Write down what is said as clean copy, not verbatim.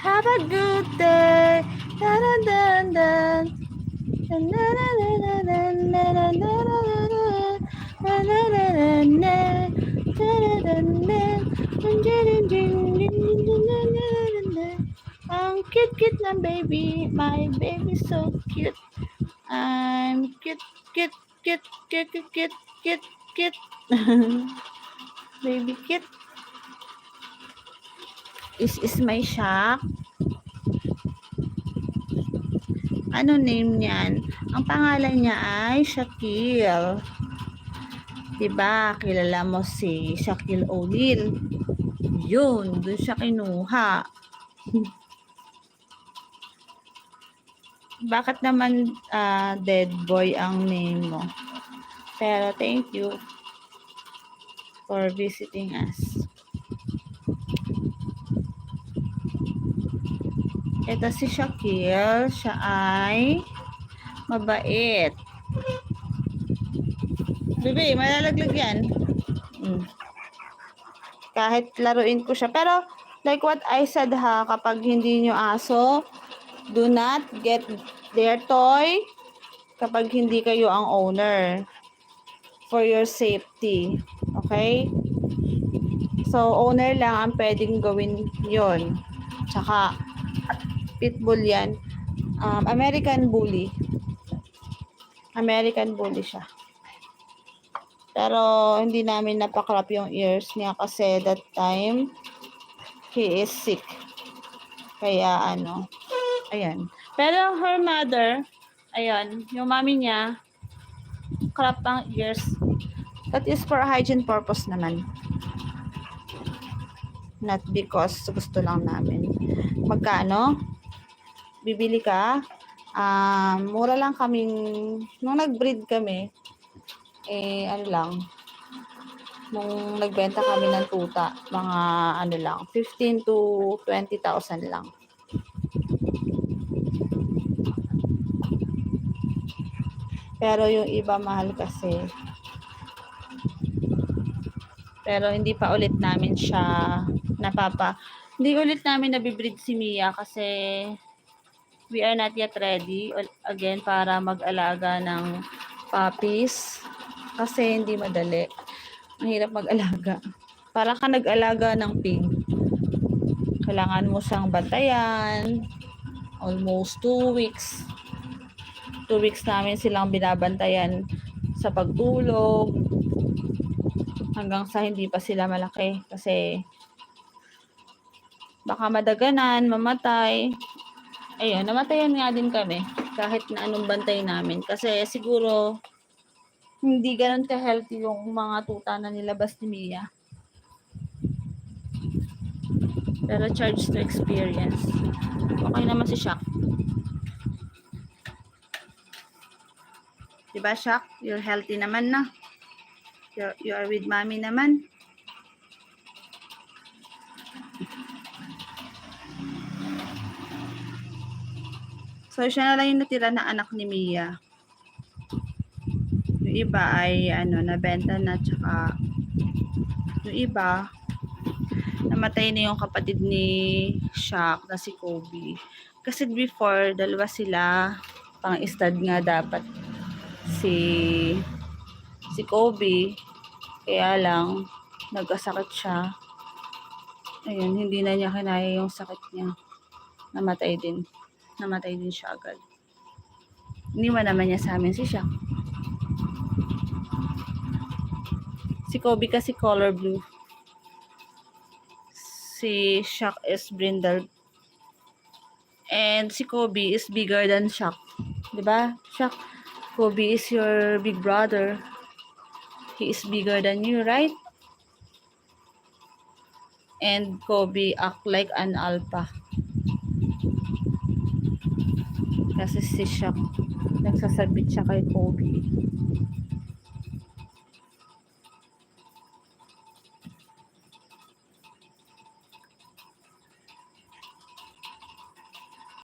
Have a good day. Dun, dun, dun, dun. Dun, dun, dun, dun, dun, dun, dun, dun, dun, dun, dun, dun, dun. Dun, dun, dun. Dun, dun, dun, dun, dun, dun, dun, dun, dun. Ang cute ng baby. My baby so cute. I'm cute, cute, cute, cute, cute, cute, cute, cute. Baby cute. Is my Shaq. Ano name niyan? Ang pangalan niya ay Shaquille. Diba? Kilala mo si Shaquille O'Neal. Yun, dun siya kinuha. Bakit naman dead boy ang name mo? Pero thank you for visiting us. Ito si Shaquille. Siya ay mabait. Bebe, malalaglag yan. Kahit laruin ko siya. Pero, like what I said ha, kapag hindi nyo aso, do not get their toy kapag hindi kayo ang owner. For your safety. Okay? So, owner lang ang pwedeng gawin yon. Tsaka, pitbull yan. American Bully. American Bully siya. Pero, hindi namin napakrap yung ears niya kasi that time, he is sick. Kaya, ayan. Pero, her mother, ayan, yung mami niya, crop ang ears. That is for hygiene purpose naman. Not because gusto lang namin. Magkano? Bibili ka? Mura lang kaming, nung nag-breed kami, nung nagbenta kami ng tuta, mga 15 to 20,000 lang. Pero yung iba mahal kasi. Pero hindi pa ulit namin siya hindi ulit namin nabibreed si Mia kasi we are not yet ready again para mag-alaga ng puppies. Kasi hindi madali. Ang hirap mag-alaga. Para ka nag-alaga ng pig. Kailangan mo siyang bantayan. Almost 2 weeks. 2 weeks namin silang binabantayan sa pagtulog. Hanggang sa hindi pa sila malaki. Kasi baka madaganan, mamatay. Ayun, namatayan nga din kami. Kahit na anong bantay namin. Kasi siguro hindi ganun ka-healthy yung mga tuta na nilabas ni Mia. Pero charge to experience. Okay naman si Shaq. Diba, Shaq? You're healthy naman na. You are with mommy naman. So, siya na lang yung natira na anak ni Mia. Yung iba ay nabenta na, tsaka yung iba namatay na yung kapatid ni Shaq na si Kobe. Kasi before, dalawa sila, pang stud nga dapat si Kobe. Kaya lang nagkasakit siya. Ayun, hindi na niya kinaya yung sakit niya. Namatay din siya agad. Iniwan naman niya sa amin si Shaq. Si Kobe kasi color blue. Si Shaq is brindle. And si Kobe is bigger than Shaq. Diba? Shaq, Kobe is your big brother. He is bigger than you, right? And Kobe act like an alpha. Kasi si Shaq, nagsasabit siya kay Kobe.